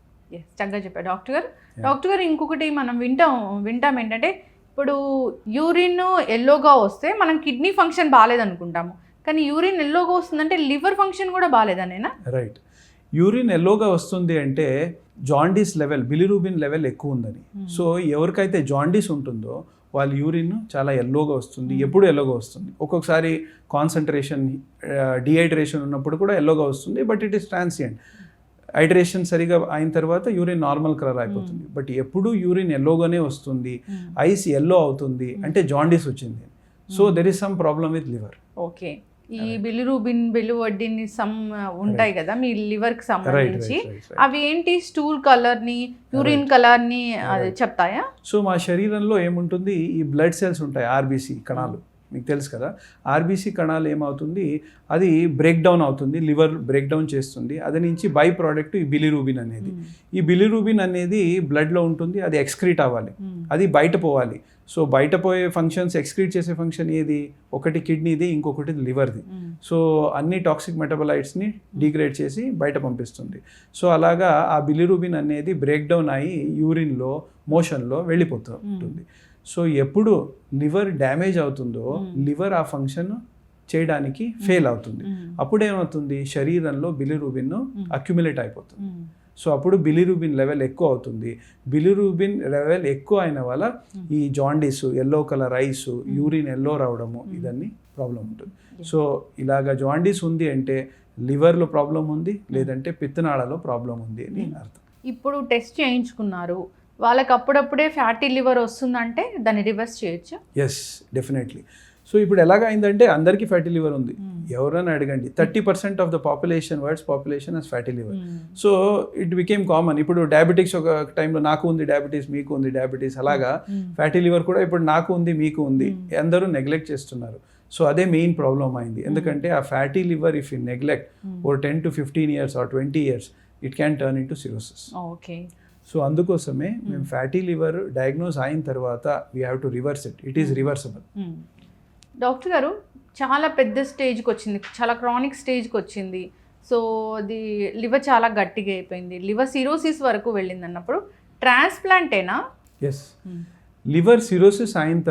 చక్కగా చెప్పారు డాక్టర్ గారు. డాక్టర్ గారు, ఇంకొకటి మనం వింటాం ఏంటంటే ఇప్పుడు యూరిన్ ఎల్లోగా వస్తే మనం కిడ్నీ ఫంక్షన్ బాగాలేదనుకుంటాము, కానీ యూరిన్ ఎల్లోగా వస్తుందంటే లివర్ ఫంక్షన్ కూడా బాగాలేదనేనా? రైట్, యూరిన్ ఎల్లోగా వస్తుంది అంటే జాండీస్ లెవెల్, బిలిరూబిన్ లెవెల్ ఎక్కువ ఉందని. సో ఎవరికైతే జాండీస్ ఉంటుందో వాళ్ళ యూరిన్ చాలా ఎల్లోగా వస్తుంది. ఎప్పుడు ఎల్లోగా వస్తుంది, ఒక్కొక్కసారి కాన్సన్ట్రేషన్, డిహైడ్రేషన్ ఉన్నప్పుడు కూడా ఎల్లోగా వస్తుంది. But it is transient. Hydration సరిగా అయిన తర్వాత యూరిన్ నార్మల్ కలర్ అయిపోతుంది. బట్ ఎప్పుడు యూరిన్ ఎల్లోగానే వస్తుంది, ఐస్ ఎల్లో అవుతుంది అంటే జాండీస్ వచ్చింది. So there is some problem with liver. Okay, ఈ బిలిరూబిన్, బిలివర్డిన్ సమ్ ఉంటాయి కదా మీ లివర్ కి సంబంధించి, అవి ఏంటి? స్టూల్ కలర్ ని, యూరిన్ కలర్ ని చెప్తాయా? సో మా శరీరంలో ఏముంటుంది, ఈ బ్లడ్ సెల్స్ ఉంటాయి, ఆర్బీసీ కణాలు మీకు తెలుసు కదా. ఆర్బీసీ కణాలు ఏమవుతుంది, అది బ్రేక్ డౌన్ అవుతుంది, లివర్ బ్రేక్ డౌన్ చేస్తుంది. అది నుంచి బై ప్రోడక్ట్ ఈ బిలిరూబిన్ అనేది. ఈ బిలిరూబిన్ అనేది బ్లడ్లో ఉంటుంది, అది ఎక్స్క్రీట్ అవ్వాలి, అది బయట పోవాలి. సో బయట పోయే ఫంక్షన్స్, ఎక్స్క్రీట్ చేసే ఫంక్షన్ ఏది, ఒకటి కిడ్నీది, ఇంకొకటి లివర్ది. సో అన్ని టాక్సిక్ మెటబలైట్స్ని డిగ్రేడ్ చేసి బయట పంపిస్తుంది. సో అలాగా ఆ బిలిరూబిన్ అనేది బ్రేక్ డౌన్ అయ్యి యూరిన్లో, మోషన్లో వెళ్ళిపోతూ ఉంటుంది. సో ఎప్పుడు లివర్ డ్యామేజ్ అవుతుందో లివర్ ఆ ఫంక్షన్ చేయడానికి ఫెయిల్ అవుతుంది. అప్పుడు ఏమవుతుంది, శరీరంలో బిలిరూబిన్ అక్యుములేట్ అయిపోతుంది. సో అప్పుడు బిలిరూబిన్ లెవెల్ ఎక్కువ అవుతుంది. బిలిరూబిన్ లెవెల్ ఎక్కువ అయిన వల్ల ఈ jaundice, yellow colour ice, urine yellow రావడము, ఇదన్నీ ప్రాబ్లం ఉంటుంది. సో ఇలాగ జాండీస్ ఉంది అంటే లివర్లో ప్రాబ్లం ఉంది, లేదంటే పిత్తనాళలో ప్రాబ్లం ఉంది అని అర్థం. ఇప్పుడు టెస్ట్ చేయించుకున్నారు, వాళ్ళకి అప్పుడప్పుడే ఫ్యాటీ లివర్ వస్తుందంటే దాన్ని రివర్స్ చేయొచ్చు? Yes, definitely. సో ఇప్పుడు ఎలాగైందంటే అందరికీ ఫ్యాటీ లివర్ ఉంది. ఎవరైనా అడగండి, 30% of the world's population has fatty liver. So it became common. ఇప్పుడు డయాబెటిక్స్ ఒక టైంలో నాకు ఉంది డయాబెటీస్, మీకు ఉంది డయాబెటీస్, అలాగా ఫ్యాటీ లివర్ కూడా ఇప్పుడు నాకు ఉంది, మీకు ఉంది, అందరూ నెగ్లెక్ట్ చేస్తున్నారు. సో అదే మెయిన్ ప్రాబ్లం అయింది. ఎందుకంటే ఆ fatty liver if you neglect oh 10 to 15 years or 20 years it can turn in to cirrhosis. Okay. So అందుకోసమే మేము ఫ్యాటీ లివర్ డయాగ్నోస్ అయిన తర్వాత we have to reverse it. It is reversible. Doctor గారు, చాలా పెద్ద స్టేజ్కి వచ్చింది, చాలా క్రానిక్ స్టేజ్కి వచ్చింది. సో అది లివర్ చాలా గట్టిగా అయిపోయింది, లివర్ సిరోసిస్ వరకు వెళ్ళింది అన్నప్పుడు ట్రాన్స్ప్లాంటేనా? ఎస్. లివర్ సిరోసిస్ అయిన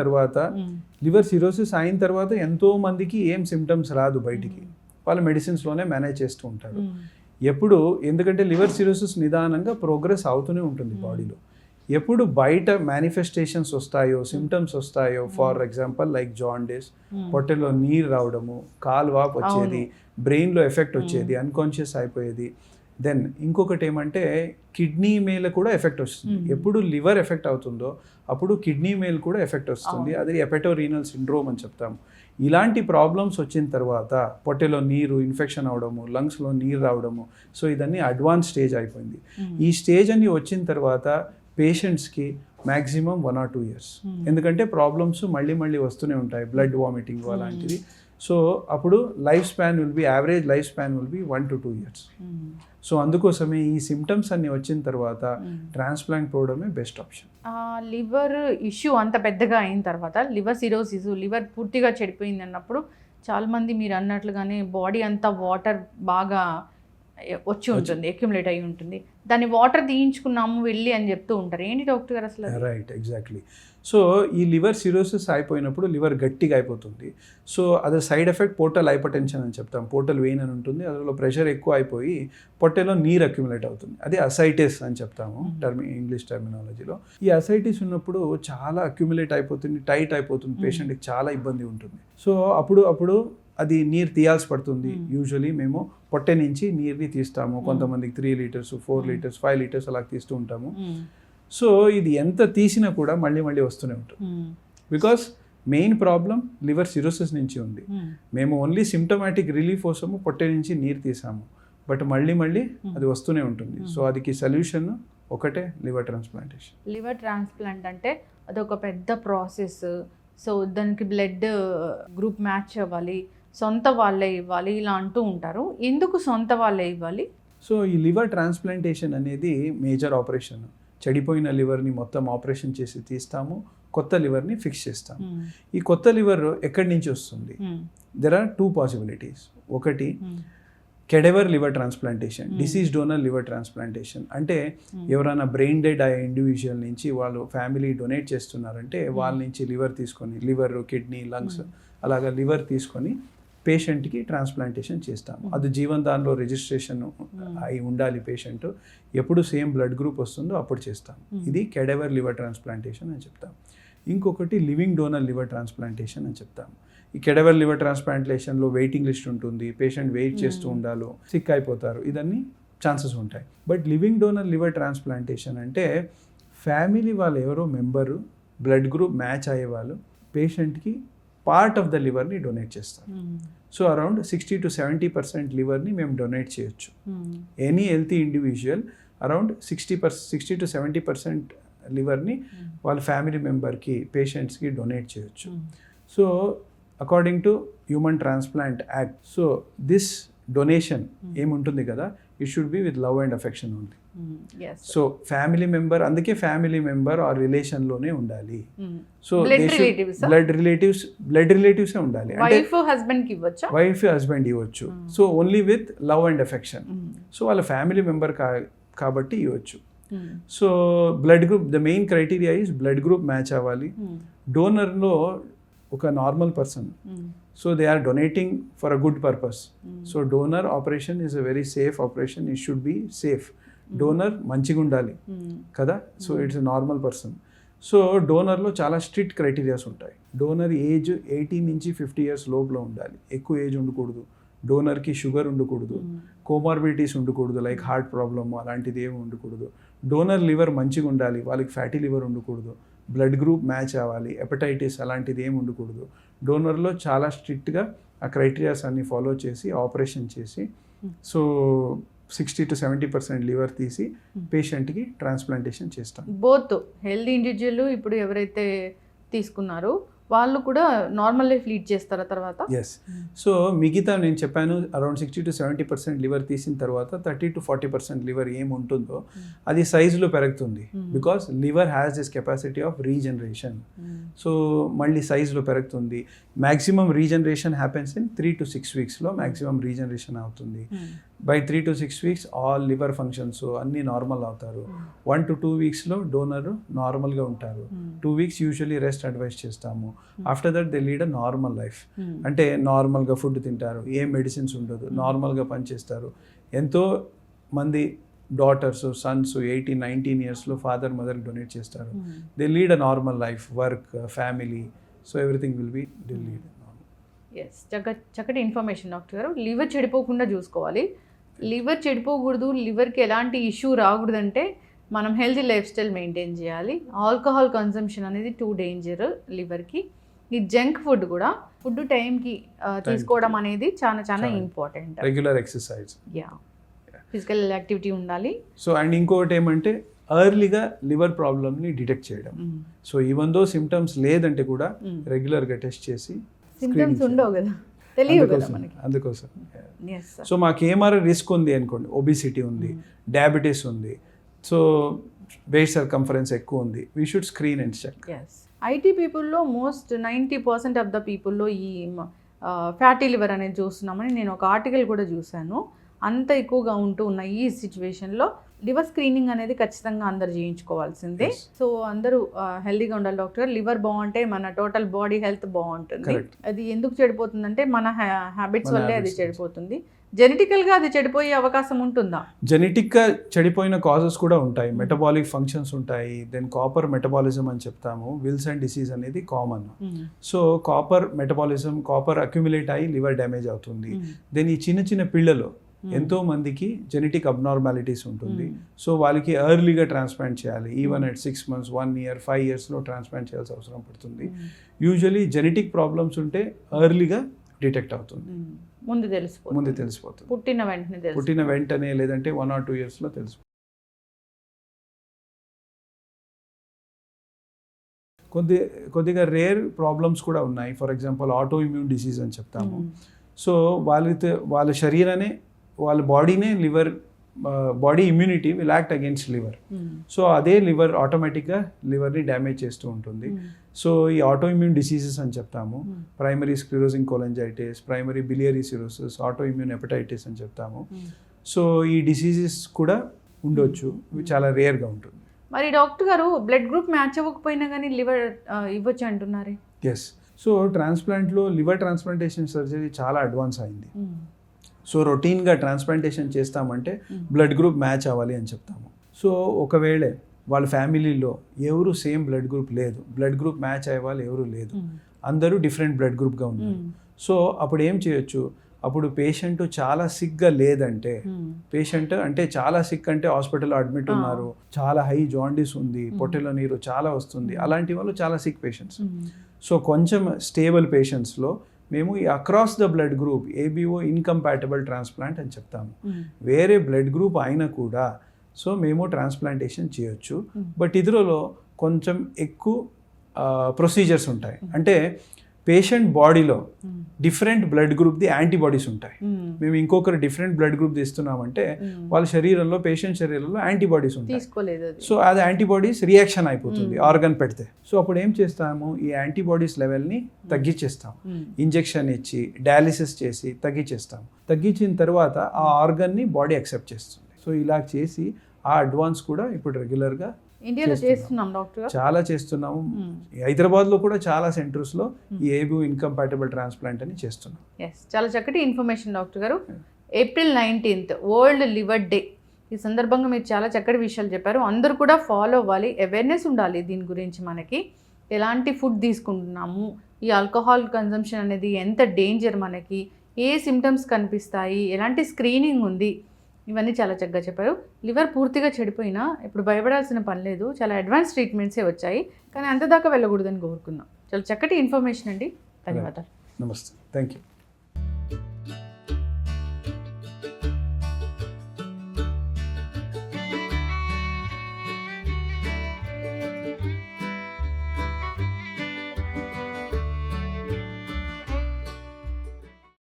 తర్వాత ఎంతో మందికి ఏం సిమ్టమ్స్ రాదు బయటికి, వాళ్ళు మెడిసిన్స్లోనే మేనేజ్ చేస్తూ ఉంటారు. ఎప్పుడు, ఎందుకంటే లివర్ సిరోసిస్ నిదానంగా ప్రోగ్రెస్ అవుతూనే ఉంటుంది బాడీలో. ఎప్పుడు బయట మేనిఫెస్టేషన్స్ వస్తాయో, సిమ్టమ్స్ వస్తాయో, ఫర్ ఎగ్జాంపుల్ లైక్ జాండీస్, పొట్టెలో నీరు రావడము, కాల్వాపు వచ్చేది, బ్రెయిన్లో ఎఫెక్ట్ వచ్చేది, అన్కాన్షియస్ అయిపోయేది. దెన్ ఇంకొకటి ఏమంటే కిడ్నీ మీద కూడా ఎఫెక్ట్ వస్తుంది. ఎప్పుడు లివర్ ఎఫెక్ట్ అవుతుందో అప్పుడు కిడ్నీ మీద కూడా ఎఫెక్ట్ వస్తుంది. అది హెపటోరీనల్ సిండ్రోమ్ అని చెప్తాము. ఇలాంటి ప్రాబ్లమ్స్ వచ్చిన తర్వాత పొట్టెలో నీరు ఇన్ఫెక్షన్ అవడము, లంగ్స్లో నీరు రావడము, సో ఇదన్నీ అడ్వాన్స్ స్టేజ్ అయిపోయింది. ఈ స్టేజ్ అన్ని వచ్చిన తర్వాత పేషెంట్స్కి మ్యాక్సిమం 1 or 2 years, ఎందుకంటే ప్రాబ్లమ్స్ మళ్ళీ వస్తూనే ఉంటాయి, బ్లడ్ వామిటింగ్ అలాంటిది. సో అప్పుడు average life span will be 1 to 2 years. So అందుకోసమే ఈ సిమ్టమ్స్ అన్ని వచ్చిన తర్వాత ట్రాన్స్ప్లాంట్ పోవడమే బెస్ట్ ఆప్షన్. లివర్ ఇష్యూ అంత పెద్దగా అయిన తర్వాత, లివర్ సిరోసిస్, లివర్ పూర్తిగా చెడిపోయింది అన్నప్పుడు చాలామంది మీరు అన్నట్లుగానే బాడీ అంతా వాటర్ బాగా వచ్చి ఉంటుంది, అక్యుములేట్ అయి ఉంటుంది, దాన్ని వాటర్ తీయించుకున్నాము వెళ్ళి అని చెప్తూ ఉంటారు. ఏంటి డాక్టర్ గారు అసలు? Right, exactly. సో ఈ లివర్ సిరోసిస్ అయిపోయినప్పుడు లివర్ గట్టిగా అయిపోతుంది. సో అదే సైడ్ ఎఫెక్ట్ పోర్టల్ హైపర్టెన్షన్ అని చెప్తాం. పోర్టల్ వెయిన్ అని ఉంటుంది, అందులో ప్రెషర్ ఎక్కువ అయిపోయి పొట్టెలో నీరు అక్యుములేట్ అవుతుంది. అది అసైటిస్ అని చెప్తాము ఇంగ్లీష్ టర్మినాలజీలో. ఈ అసైటిస్ ఉన్నప్పుడు చాలా అక్యుములేట్ అయిపోతుంది, టైట్ అయిపోతుంది, పేషెంట్కి చాలా ఇబ్బంది ఉంటుంది. సో అప్పుడు అది నీరు తీయాల్సి పడుతుంది. యూజువలీ మేము పొట్టె నుంచి నీరుని తీస్తాము. కొంతమందికి 3 liters, 4 liters, 5 liters అలా తీస్తూ ఉంటాము. సో ఇది ఎంత తీసినా కూడా మళ్ళీ వస్తూనే ఉంటుంది. Because main problem liver cirrhosis నుంచి ఉంది. మేము ఓన్లీ సిమ్టమాటిక్ రిలీఫ్ కోసము పొట్టె నుంచి నీరు తీసాము, బట్ మళ్ళీ అది వస్తూనే ఉంటుంది. సో అదికి సొల్యూషన్ ఒకటే, లివర్ ట్రాన్స్ప్లాంటేషన్. లివర్ ట్రాన్స్ప్లాంట్ అంటే అదొక పెద్ద ప్రాసెస్. సో దానికి బ్లడ్ గ్రూప్ మ్యాచ్ అవ్వాలి, సొంత వాళ్ళే ఇవ్వాలి, ఇలా అంటూ ఉంటారు. ఎందుకు సొంత వాళ్ళే ఇవ్వాలి? సో ఈ లివర్ ట్రాన్స్ప్లాంటేషన్ అనేది మేజర్ ఆపరేషన్. చెడిపోయిన లివర్ని మొత్తం ఆపరేషన్ చేసి తీస్తాము, కొత్త లివర్ని ఫిక్స్ చేస్తాము. ఈ కొత్త లివర్ ఎక్కడి నుంచి వస్తుంది? There are 2 possibilities. ఒకటి cadaver liver transplantation, deceased donor liver transplantation. అంటే ఎవరైనా బ్రెయిన్ డెడ్ అయ్యే ఇండివిజువల్ నుంచి వాళ్ళు ఫ్యామిలీ డొనేట్ చేస్తున్నారంటే వాళ్ళ నుంచి లివర్ తీసుకొని, లివర్, కిడ్నీ, లంగ్స్ అలాగా లివర్ తీసుకొని పేషెంట్కి ట్రాన్స్ప్లాంటేషన్ చేస్తాము. అది జీవన్దాన్లో రిజిస్ట్రేషన్ అయి ఉండాలి పేషెంట్. ఎప్పుడు సేమ్ బ్లడ్ గ్రూప్ వస్తుందో అప్పుడు చేస్తాము. ఇది కెడెవర్ లివర్ ట్రాన్స్ప్లాంటేషన్ అని చెప్తాము. ఇంకొకటి లివింగ్ డోనర్ లివర్ ట్రాన్స్ప్లాంటేషన్ అని చెప్తాము. ఈ కెడెవర్ లివర్ ట్రాన్స్ప్లాంటేషన్లో వెయిటింగ్ లిస్ట్ ఉంటుంది, పేషెంట్ వెయిట్ చేస్తూ ఉండాలి, సిక్ అయిపోతారు, ఇదన్నీ ఛాన్సెస్ ఉంటాయి. But living donor liver transplantation అంటే ఫ్యామిలీ వాళ్ళు ఎవరో మెంబరు బ్లడ్ గ్రూప్ మ్యాచ్ అయ్యేవాళ్ళు పేషెంట్కి పార్ట్ ఆఫ్ ద లివర్ని డొనేట్ చేస్తారు. సో అరౌండ్ 60 to 70% లివర్ని మేము డొనేట్ చేయొచ్చు. Any healthy individual around 60 to 70% లివర్ని వాళ్ళ ఫ్యామిలీ మెంబర్కి, పేషెంట్స్కి డొనేట్ చేయొచ్చు. So according to human transplant act, so this donation ఏముంటుంది కదా, it should be with love and affection only. So family member, అందుకే family member ఆ రిలేషన్లోనే ఉండాలి. సో బ్లడ్ రిలేటివ్సే ఉండాలి. Wife husband కి ఇవ్వచ్చా? వైఫ్ హస్బెండ్ ఇవ్వచ్చు. So only with love and affection. So వాళ్ళ ఫ్యామిలీ మెంబర్ కాబట్టి ఇవ్వచ్చు. So blood group, the main criteria is blood group match అవ్వాలి. డోనర్లో ఒక normal person, so they are donating for a good purpose. So donor operation is a very safe operation. It should be safe. Donor మంచిగా ఉండాలి కదా. So it's a normal person. So డోనర్లో చాలా strict criterias ఉంటాయి. Donor age 18 నుంచి 50 years లోపల ఉండాలి. ఎక్కువ ఏజ్ ఉండకూడదు. డోనర్కి షుగర్ ఉండకూడదు. కోమార్బిడిటీస్ ఉండకూడదు, లైక్ హార్ట్ ప్రాబ్లమ్ అలాంటిది ఏమి ఉండకూడదు. డోనర్ లివర్ మంచిగా ఉండాలి, వాళ్ళకి ఫ్యాటీ లివర్ ఉండకూడదు. బ్లడ్ గ్రూప్ మ్యాచ్ అవ్వాలి. హెపటైటిస్ అలాంటిది ఏమి ఉండకూడదు. డోనర్లో చాలా స్ట్రిక్ట్గా ఆ క్రైటీరియాస్ అన్ని ఫాలో చేసి ఆపరేషన్ చేసి, సో 60 to 70% లివర్ తీసి పేషెంట్కి ట్రాన్స్ప్లాంటేషన్ చేస్తాం. బోత్ హెల్దీ ఇండివిజువల్ ఇప్పుడు ఎవరైతే తీసుకున్నారో వాళ్ళు కూడా నార్మల్ లైఫ్ లీడ్ చేస్తారా తర్వాత? ఎస్. సో మిగతా నేను చెప్పాను అరౌండ్ 60 to 70% లివర్ తీసిన తర్వాత 30 to 40% లివర్ ఏముంటుందో అది సైజులో పెరుగుతుంది. Because liver has this capacity of regeneration. So మళ్ళీ సైజులో పెరుగుతుంది. Maximum regeneration happens in 3 to 6 వీక్స్లో మ్యాక్సిమం రీజనరేషన్ అవుతుంది. By 3 to 6 weeks all liver functions అన్నీ నార్మల్ అవుతారు. 1 to 2 వీక్స్లో డోనర్ నార్మల్గా ఉంటారు. 2 వీక్స్ యూజువలీ రెస్ట్ అడ్వైస్ చేస్తాము. After that they lead a normal life. అంటే నార్మల్గా ఫుడ్ తింటారు, ఏం మెడిసిన్స్ ఉండదు, నార్మల్గా పనిచేస్తారు. ఎంతో మంది డాటర్స్, సన్స్ 18-19 ఇయర్స్లో ఫాదర్ మదర్కి డొనేట్ చేస్తారు. They lead a normal life, work, family. So everything will be lead. Yes, చక్కటి ఇన్ఫర్మేషన్ డాక్టర్ గారు. లివర్ చెడిపోకుండా చూసుకోవాలి. లివర్ చెడిపోకూడదు, లివర్కి ఎలాంటి ఇష్యూ రాకూడదంటే మనం హెల్తీ లైఫ్ స్టైల్ మెయింటైన్ చేయాలి. ఆల్కహాల్ కన్సంప్షన్ అనేది టూ డేంజర్ లివర్కి. ఈ జంక్ ఫుడ్ కూడా ఫుడ్ టైంకి తీసుకోవడం అనేది చాలా చాలా important. Regular exercise, physical activity ఉండాలి. సో అండ్ ఇంకొకటి ఏమంటే ఎర్లీగా లివర్ ప్రాబ్లమ్ని డిటెక్ట్ చేయడం. సో ఈవెన్ దో సిమ్టమ్స్ లేదంటే కూడా రెగ్యులర్గా టెస్ట్ చేసి, సిమ్టమ్స్ ఉండవు కదా, తెలియదు కదా మనకి, అందుకోసం. సో మాకు ఏమారా రిస్క్ ఉంది అనుకోండి, ఒబిసిటీ ఉంది, డయాబెటీస్ ఉంది, సో వేస్ట్ సర్కంఫరెన్స్ ఎక్కువ ఉంది, we should screen and check. IT పీపుల్లో మోస్ట్ 90% ఆఫ్ ద పీపుల్లో ఈ ఫ్యాటీ లివర్ అనేది చూస్తున్నామని నేను ఒక ఆర్టికల్ కూడా చూశాను. అంత ఎక్కువగా ఉంటూ ఉన్న ఈ సిచ్యువేషన్లో లివర్ స్క్రీనింగ్ అనేది ఖచ్చితంగా అందరు చేయించుకోవాల్సిందే. సో అందరూ హెల్దీగా ఉండాలి డాక్టర్. లివర్ బాగుంటే మన టోటల్ బాడీ హెల్త్ బాగుంటుంది. అది ఎందుకు చెడిపోతుందంటే మన హ్యాబిట్స్ వల్లే అది చెడిపోతుంది. జెనెటికల్గా అది చెడిపోయే అవకాశం ఉంటుందా? జెనెటిక్గా చెడిపోయిన కాజెస్ కూడా ఉంటాయి. మెటబాలిక్ ఫంక్షన్స్ ఉంటాయి. దెన్ కాపర్ మెటబాలిజం అని చెప్తాము. విల్సన్ డిసీజ్ అనేది common. So copper metabolism, copper accumulate అయ్యి లివర్ డ్యామేజ్ అవుతుంది. దెన్ ఈ చిన్న చిన్న పిల్లలు ఎంతో మందికి జెనెటిక్ అబ్నార్మాలిటీస్ ఉంటుంది. సో వాళ్ళకి ఎర్లీగా ట్రాన్స్ప్లాంట్ చేయాలి. ఈవెన్ అట్ 6 months, 1 year, 5 yearsలో ట్రాన్స్ప్లాంట్ చేయాల్సిన అవసరం పడుతుంది. యూజువలీ జెనెటిక్ ప్రాబ్లమ్స్ ఉంటే ఎర్లీగా డిటెక్ట్ అవుతుంది, ముందు తెలిసిపోతుంది. పుట్టిన వెంటనే లేదంటే 1 or 2 yearsలో తెలిసిపోతుంది. కొద్దిగా రేర్ ప్రాబ్లమ్స్ కూడా ఉన్నాయి. For example auto immune disease అని చెప్తాము. సో వాళ్ళ శరీరాన్ని, వాళ్ళ బాడీనే body immunity will act against liver. So అదే లివర్ ఆటోమేటిక్గా లివర్ని డ్యామేజ్ చేస్తూ ఉంటుంది. సో ఈ ఆటో ఇమ్యూన్ డిసీజెస్ అని చెప్తాము. Primary sclerosing cholangitis, primary biliary cirrhosis, auto immune hepatitis అని చెప్తాము. సో ఈ డిసీజెస్ కూడా ఉండొచ్చు, ఇవి చాలా రేర్గా ఉంటుంది. మరి డాక్టర్ గారు బ్లడ్ గ్రూప్ మ్యాచ్ అవ్వకపోయినా కానీ లివర్ ఇవ్వచ్చు అంటున్నారు. ఎస్. సో ట్రాన్స్ప్లాంట్లో లివర్ ట్రాన్స్ప్లాంటేషన్ సర్జరీ చాలా అడ్వాన్స్ అయింది. సో రొటీన్గా ట్రాన్స్ప్లాంటేషన్ చేస్తామంటే బ్లడ్ గ్రూప్ మ్యాచ్ అవ్వాలి అని చెప్తాము. సో ఒకవేళ వాళ్ళ ఫ్యామిలీలో ఎవరు సేమ్ బ్లడ్ గ్రూప్ లేదు, బ్లడ్ గ్రూప్ మ్యాచ్ అవ్వాలి ఎవరు లేదు, అందరూ డిఫరెంట్ బ్లడ్ గ్రూప్గా ఉన్నారు. సో అప్పుడు ఏం చేయొచ్చు, అప్పుడు పేషెంట్ చాలా సిక్గా లేదంటే, పేషెంట్ అంటే చాలా సిక్ అంటే హాస్పిటల్లో అడ్మిట్ ఉన్నారు, చాలా హై జాండీస్ ఉంది, పొట్టెలో నీరు చాలా వస్తుంది, అలాంటి వాళ్ళు చాలా సిక్ పేషెంట్స్. సో కొంచెం స్టేబుల్ పేషెంట్స్లో మేము ఈ across the blood group ABO incompatible transplant అని చెప్తాము. వేరే బ్లడ్ గ్రూప్ అయినా కూడా సో మేము ట్రాన్స్ప్లాంటేషన్ చేయొచ్చు. బట్ ఇందులో కొంచెం ఎక్కువ ప్రొసీజర్స్ ఉంటాయి. అంటే పేషెంట్ బాడీలో డిఫరెంట్ బ్లడ్ గ్రూప్ది యాంటీబాడీస్ ఉంటాయి. మేము ఇంకొకరు డిఫరెంట్ బ్లడ్ గ్రూప్ తీస్తున్నామంటే వాళ్ళ శరీరంలో పేషెంట్ శరీరంలో యాంటీబాడీస్ ఉంటాయి. తీసుకోలేదు అది. సో అది యాంటీబాడీస్ రియాక్షన్ అయిపోతుంది ఆర్గన్ పెడితే. సో అప్పుడు ఏం చేస్తాము, ఈ యాంటీబాడీస్ లెవెల్ని తగ్గించేస్తాం, ఇంజెక్షన్ ఇచ్చి డయాలిసిస్ చేసి తగ్గించేస్తాం. తగ్గించిన తర్వాత ఆ ఆర్గన్ని బాడీ యాక్సెప్ట్ చేస్తుంది. సో ఇలా చేసి ఆ అడ్వాన్స్ కూడా ఇప్పుడు రెగ్యులర్గా ఇండియాలో చేస్తున్నాం డాక్టర్ గారు. చాలా చేస్తున్నాము. హైదరాబాద్లో కూడా చాలా సెంటర్స్లో ఈ ఏబు ఇన్కంపాటబుల్ ట్రాన్స్ప్లాంట్ అని చేస్తున్నాం. ఎస్, చాలా చక్కటి ఇన్ఫర్మేషన్ డాక్టర్ గారు. April 19th world liver day. ఈ సందర్భంగా మీరు చాలా చక్కటి విషయాలు చెప్పారు. అందరూ కూడా ఫాలో అవ్వాలి, అవేర్నెస్ ఉండాలి దీని గురించి. మనకి ఎలాంటి ఫుడ్ తీసుకుంటున్నాము, ఈ ఆల్కహాల్ కన్జంప్షన్ అనేది ఎంత డేంజర్, మనకి ఏ సిమ్టమ్స్ కనిపిస్తాయి, ఎలాంటి స్క్రీనింగ్ ఉంది, ఇవన్నీ చాలా చక్కగా చెప్పారు. లివర్ పూర్తిగా చెడిపోయినా ఇప్పుడు భయపడాల్సిన పని లేదు, చాలా అడ్వాన్స్ ట్రీట్మెంట్సే వచ్చాయి. కానీ అంతదాకా వెళ్ళకూడదని కోరుకుందాం. చాలా చక్కటి ఇన్ఫర్మేషన్ అండి, ధన్యవాదాలు. నమస్తే, థ్యాంక్ యూ.